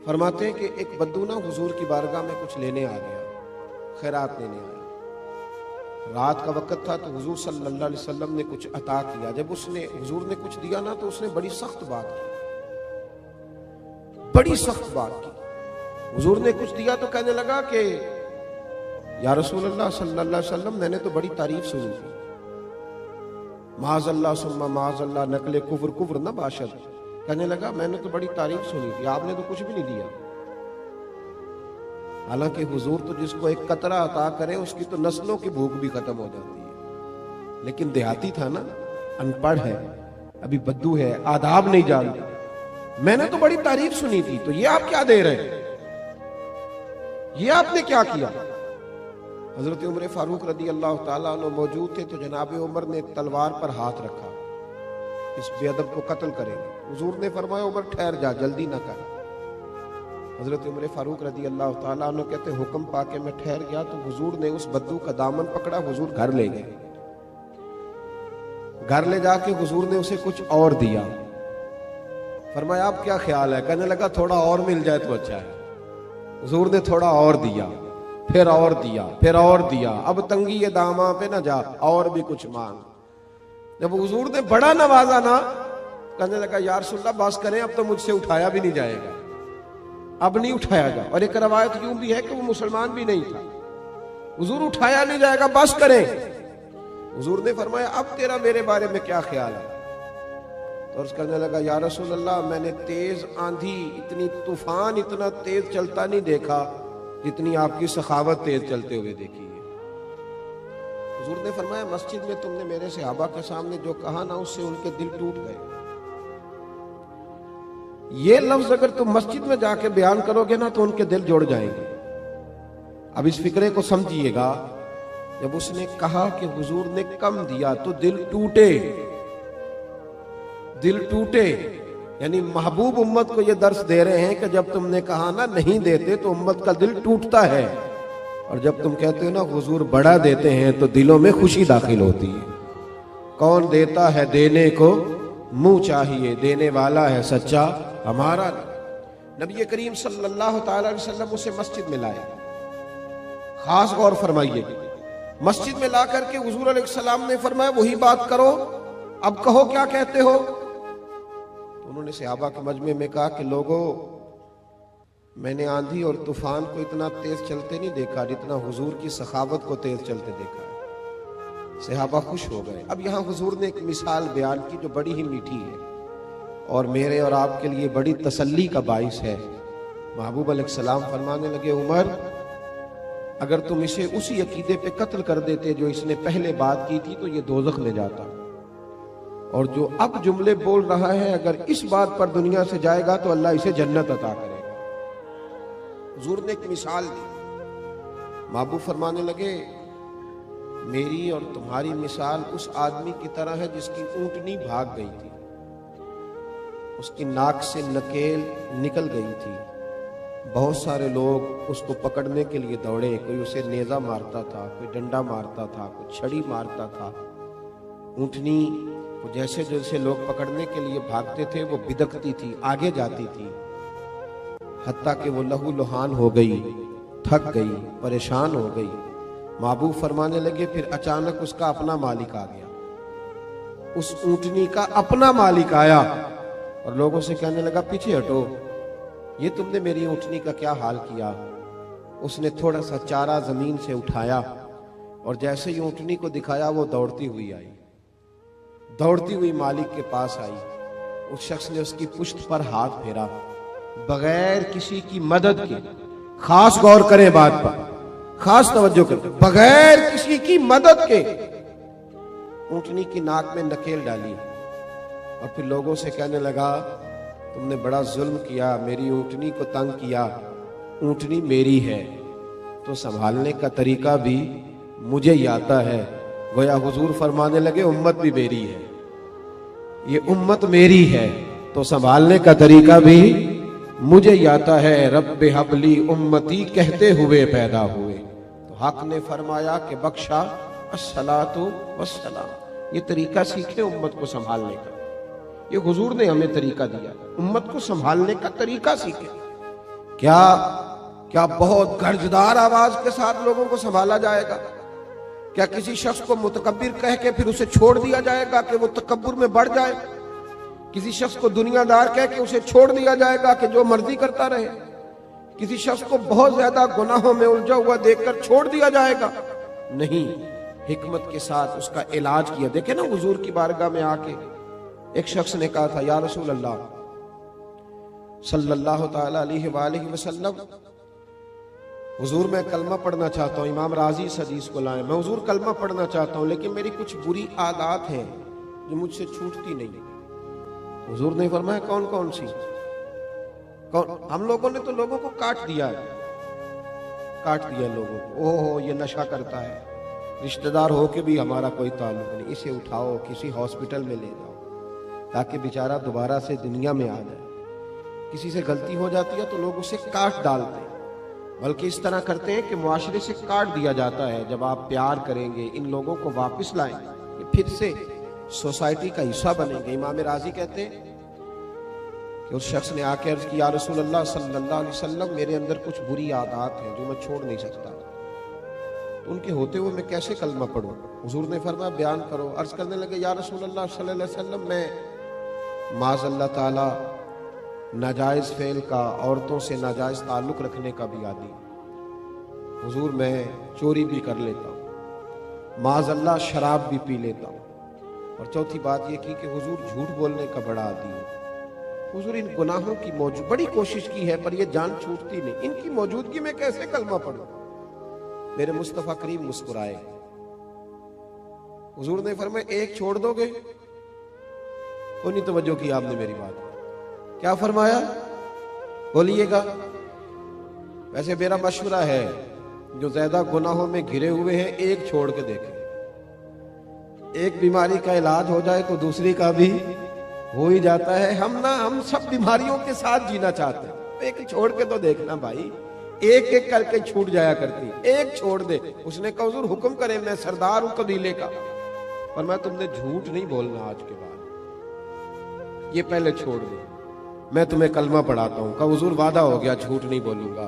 फरमाते हैं कि एक बद्दू ना हुजूर की बारगाह में कुछ लेने आ गया, खैरात लेने आया। रात का वक्त था तो हुजूर सल्लल्लाहु अलैहि वसल्लम ने कुछ अता किया। जब उसने हुजूर ने कुछ दिया ना तो उसने बड़ी सख्त बात की, बड़ी सख्त बात की। हुजूर ने कुछ दिया तो कहने लगा कि या रसूलल्लाह सल्लल्लाहु अलैहि वसल्लम, मैंने तो बड़ी तारीफ सुनी थी। माज़अल्लाह सुम्मा माज़अल्लाह नकले कुफ्र कुफ्र न बाशद। कहने लगा मैंने तो बड़ी तारीफ सुनी थी, आपने तो कुछ भी नहीं दिया। हालांकि हुजूर तो जिसको एक कतरा अता करे उसकी तो नस्लों की भूख भी खत्म हो जाती है। लेकिन देहाती था ना, अनपढ़ है, अभी बद्दू है, आदाब नहीं जानता। मैंने तो बड़ी तारीफ सुनी थी, तो ये आप क्या दे रहे हैं, ये आपने क्या किया? हजरत उमर फारूक रदी अल्लाह ताला अन्हु मौजूद थे तो जनाब उमर ने तलवार पर हाथ रखा, इस बेअदब को कत्ल करेंगे। हुजूर ने फरमाया उमर ठहर जा, जल्दी ना कर। हजरत उमर फारूक रदी अल्लाह ताला अन्हु कहते हुक्म पाके मैं ठहर गया तो हुजूर ने उस बद्दू का दामन पकड़ा, हुजूर घर ले गए। घर ले जाके हुजूर ने उसे कुछ और दिया। फरमाया आप क्या ख्याल है? कहने लगा थोड़ा और मिल जाए तो अच्छा है। हुजूर ने थोड़ा और दिया, फिर और दिया, फिर और दिया। अब तंगी ये दामा पे ना जा, और भी कुछ मांग। जब हुजूर ने बड़ा नवाजा ना, कहने लगा या रसूलल्लाह बस करें, अब तो मुझसे उठाया भी नहीं जाएगा, अब नहीं उठाया जा। और एक रवायत यूं भी है कि वो मुसलमान भी नहीं था। हुजूर उठाया नहीं जाएगा, बस करें। हुजूर ने फरमाया अब तेरा मेरे बारे में क्या ख्याल है? तो अर्ज करने लगा या रसूलल्लाह, मैंने तेज आंधी, इतनी तूफान इतना तेज चलता नहीं देखा जितनी आपकी सखावत तेज चलते हुए देखी है। हुजूर ने फरमाया मस्जिद में तुमने मेरे सहाबा के सामने जो कहा ना, उससे उनके दिल टूट गए। ये लफ्ज अगर तुम मस्जिद में जाके बयान करोगे ना तो उनके दिल जुड़ जाएंगे। अब इस फिक्रे को समझिएगा, जब उसने कहा कि हुजूर ने कम दिया तो दिल टूटे, दिल टूटे। यानी महबूब उम्मत को ये दर्श दे रहे हैं कि जब तुमने कहा ना नहीं देते तो उम्मत का दिल टूटता है, और जब तुम कहते हो ना हुजूर बड़ा देते हैं तो दिलों में खुशी दाखिल होती है। कौन देता है देने को मुंह चाहिए, देने वाला है सच्चा हमारा। नबी करीम सल्लल्लाहु अलैहि वसल्लम उसे मस्जिद में लाए। खास गौर फरमाइए, मस्जिद में ला करके हुजूर अलैहिस्सलाम ने फरमाया वही बात करो, अब कहो क्या कहते हो। तो उन्होंने सहाबा के मजमे में कहा कि लोगों, मैंने आंधी और तूफान को इतना तेज चलते नहीं देखा जितना हुजूर की सखावत को तेज चलते देखा है। सहाबा खुश हो गए। अब यहाँ हुजूर ने एक मिसाल बयान की जो बड़ी ही मीठी है और मेरे और आपके लिए बड़ी तसल्ली का बाइस है। महबूब अलैहिस्सलाम फरमाने लगे उमर, अगर तुम इसे उसी अकीदे पे कत्ल कर देते जो इसने पहले बात की थी तो ये दोज़ख में जाता, और जो अब जुमले बोल रहा है अगर इस बात पर दुनिया से जाएगा तो अल्लाह इसे जन्नत अता करेगा। हुजूर ने एक मिसाल दी। महबूब फरमाने लगे मेरी और तुम्हारी मिसाल उस आदमी की तरह है जिसकी ऊंटनी भाग गई थी, उसकी नाक से नकेल निकल गई थी। बहुत सारे लोग उसको पकड़ने के लिए दौड़े, कोई उसे नेजा मारता था, कोई डंडा मारता था, कोई छड़ी मारता था। ऊंटनी को जैसे जैसे लोग पकड़ने के लिए भागते थे वो बिदकती थी, आगे जाती थी, हत्ता कि वो लहू लुहान हो गई, थक गई, परेशान हो गई। महबूब फरमाने लगे फिर अचानक उसका अपना मालिक आ गया। उस ऊंटनी का अपना मालिक आया और लोगों से कहने लगा पीछे हटो, ये तुमने मेरी ऊंटनी का क्या हाल किया। उसने थोड़ा सा चारा जमीन से उठाया और जैसे ही ऊंटनी को दिखाया वो दौड़ती हुई आई, दौड़ती हुई मालिक के पास आई। उस शख्स ने उसकी पुश्त पर हाथ फेरा बगैर किसी की मदद के। खास गौर करें बात पर, खास तवज्जो करें, बगैर किसी की मदद के ऊंटनी की नाक में नकेल डाली और फिर लोगों से कहने लगा तुमने बड़ा जुल्म किया, मेरी ऊंटनी को तंग किया। ऊंटनी मेरी है तो संभालने का तरीका भी मुझे ही आता है। गोया हुजूर फरमाने लगे उम्मत भी मेरी है, ये उम्मत मेरी है तो संभालने का तरीका भी मुझे ही आता है। रब्बे हबली उम्मती कहते हुए पैदा हुए तो हक ने फरमाया कि बख्शा अस्सलातु वस्सलाम। ये तरीका सीखे उम्मत को संभालने का, ये हुजूर ने हमें तरीका दिया, उम्मत को संभालने का तरीका सीखे। क्या क्या बहुत गर्जदार आवाज के साथ लोगों को संभाला जाएगा? क्या किसी शख्स को मुतकब्बिर कह के फिर उसे छोड़ दिया जाएगा कि वो तकब्बुर में बढ़ जाए? किसी शख्स को दुनियादार कह के उसे छोड़ दिया जाएगा कि जो मर्जी करता रहे? किसी शख्स को बहुत ज्यादा गुनाहों में उलझा हुआ देखकर छोड़ दिया जाएगा? नहीं, हिकमत के साथ उसका इलाज किया। देखे ना, हुजूर की बारगाह में आके एक शख्स ने कहा था, या रसूल अल्लाह सल्लल्लाहु ताला अलैहि वसल्लम, हुजूर मैं कलमा पढ़ना चाहता हूँ। इमाम राजी इस हदीस को लाए, मैं हुजूर कलमा पढ़ना चाहता हूँ, लेकिन मेरी कुछ बुरी आदत है जो मुझसे छूटती नहीं। हुजूर ने फरमाया, कौन कौन सी? कौन? हम लोगों ने तो लोगों को काट दिया है, काट दिया लोगों को। ओहो, ये नशा करता है, रिश्तेदार हो के भी हमारा कोई ताल्लुक नहीं, इसे उठाओ किसी हॉस्पिटल में ले जाओ ताकि बेचारा दोबारा से दुनिया में आ जाए। किसी से गलती हो जाती है तो लोग उसे काट डालते हैं, बल्कि इस तरह करते हैं कि मुआशरे से काट दिया जाता है। जब आप प्यार करेंगे, इन लोगों को वापस लाएंगे, ये फिर से सोसाइटी का हिस्सा बनेंगे। इमाम राजी कहते हैं कि उस शख्स ने आके अर्ज की, या रसूल अल्लाह सल्लल्लाहु अलैहि वसल्लम, मेरे अंदर कुछ बुरी आदत है जो मैं छोड़ नहीं सकता, तो उनके होते हुए मैं कैसे कलमा पढ़ूं? हुजूर ने फरमाया, बयान करो। अर्ज करने लगे, या रसूल अल्लाह सल्लल्लाहु अलैहि वसल्लम, मैं माज़अल्लाह ताला नाजायज फेल का, औरतों से नाजायज ताल्लुक रखने का भी आदी। हुजूर मैं चोरी भी कर लेता हूँ, माज़अल्लाह शराब भी पी लेता हूँ, और चौथी बात यह की कि हुजूर झूठ बोलने का बड़ा आदी है। हुजूर इन गुनाहों की मौजूद बड़ी कोशिश की है पर यह जान छूटती नहीं, इनकी मौजूदगी में कैसे कलमा पढ़ूं? मेरे मुस्तफा करीम मुस्कुराए। हुजूर ने फरमाया, एक छोड़ दोगे? कोई नहीं तवज्जो की आपने मेरी बात। क्या फरमाया? बोलिएगा। वैसे मेरा मशवरा है, जो ज्यादा गुनाहों में घिरे हुए हैं, एक छोड़ के देखें। एक बीमारी का इलाज हो जाए तो दूसरी का भी हो ही जाता है। हम सब बीमारियों के साथ जीना चाहते हैं, एक छोड़ के तो देखना भाई, एक एक करके छूट जाया करती, एक छोड़ दे। उसने कहा, हुजूर हुक्म करें, मैं सरदार हूं कबीले का, पर मैं तुमने झूठ नहीं बोलना आज के बाद, ये पहले छोड़ दे, मैं तुम्हें कलमा पढ़ाता हूं। कहा, हुजूर वादा हो गया, झूठ नहीं बोलूंगा।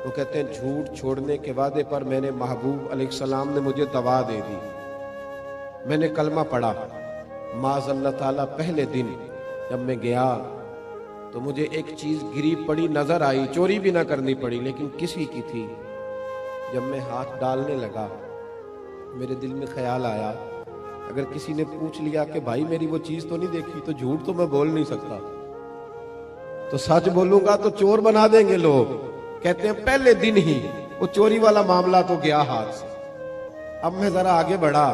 वो कहते हैं, झूठ छोड़ने के वादे पर मैंने महबूब अलैहिस्सलाम ने मुझे दवा दे दी, मैंने कलमा पढ़ा। माज़अल्लाह ताला पहले दिन जब मैं गया तो मुझे एक चीज गिरी पड़ी नजर आई, चोरी भी ना करनी पड़ी, लेकिन किसी की थी। जब मैं हाथ डालने लगा, मेरे दिल में ख्याल आया, अगर किसी ने पूछ लिया कि भाई मेरी वो चीज तो नहीं देखी, तो झूठ तो मैं बोल नहीं सकता, तो सच बोलूंगा तो चोर बना देंगे लोग। कहते हैं पहले दिन ही वो चोरी वाला मामला तो गया हाथ से। अब मैं जरा आगे बढ़ा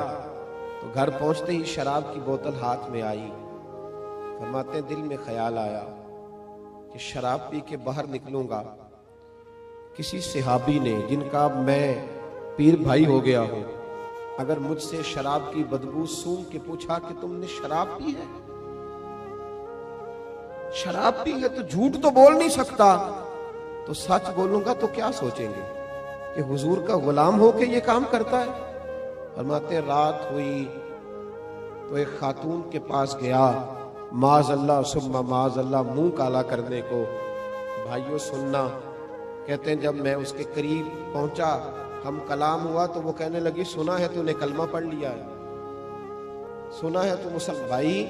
तो घर पहुंचते ही शराब की बोतल हाथ में आई। फरमाते हैं, दिल में ख्याल आया कि शराब पी के बाहर निकलूंगा, किसी सहाबी ने, जिनका मैं पीर भाई हो गया हूं, अगर मुझसे शराब की बदबू सूंघ के पूछा कि तुमने शराब पी है, शराब पी है, तो झूठ तो बोल नहीं सकता, तो सच बोलूंगा तो क्या सोचेंगे कि हुजूर का गुलाम होके ये काम करता है। फरमाते रात हुई तो एक खातून के पास गया, माज़अल्लाह सुम्मा माज़अल्लाह, मुंह काला करने को। भाइयों सुनना, कहते हैं जब मैं उसके करीब पहुंचा, हम कलाम हुआ, तो वो कहने लगी, सुना है तूने कलमा पढ़ लिया है, सुना है तू मुसलमान। भाई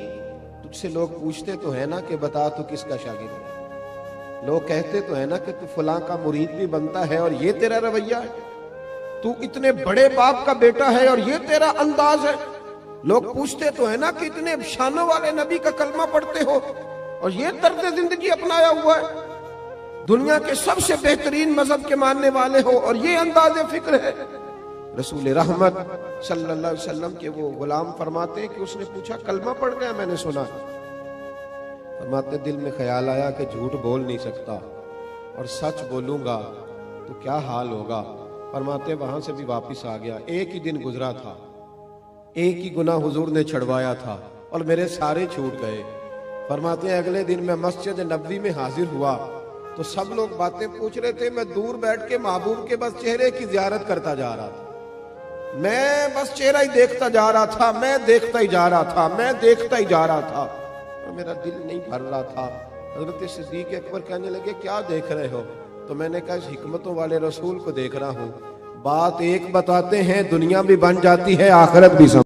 तुझसे लोग पूछते तो है ना कि बता तू किसका शागिर्द है, लोग कहते तो है ना कि तू फलां का मुरीद भी बनता है और ये तेरा रवैया है, तू इतने बड़े बाप का बेटा है और ये तेरा अंदाज है। लोग पूछते तो है ना कि इतने शानों वाले नबी का कलमा पढ़ते हो और ये तर्ज जिंदगी अपनाया हुआ है, दुनिया के सबसे बेहतरीन मजहब के मानने वाले हो और ये अंदाज फिक्र है। रसूल रहमत सल्लल्लाहु अलैहि वसल्लम के वो गुलाम फरमाते हैं कि उसने पूछा, कलमा पढ़ गया? मैंने सुना। फरमाते दिल में ख्याल आया कि झूठ बोल नहीं सकता और सच बोलूंगा तो क्या हाल होगा। फरमाते वहां से भी वापस आ गया। एक ही दिन गुजरा था, एक ही गुनाह हुजूर ने छड़वाया था और मेरे सारे छूट गए। फरमाते अगले दिन मैं मस्जिद नबवी में हाजिर हुआ तो सब लोग बातें पूछ रहे थे, मैं दूर बैठ के महबूब के बस चेहरे की जियारत करता जा रहा था, मैं बस चेहरा ही देखता जा रहा था, मैं देखता ही जा रहा था, मैं देखता ही जा रहा था, और मेरा दिल नहीं भर रहा था। हजरत सिद्दीक अकबर कहने लगे क्या देख रहे हो? तो मैंने कहा इस हिकमतों वाले रसूल को देख रहा हूँ। बात एक बताते हैं, दुनिया भी बन जाती है, आखिरत भी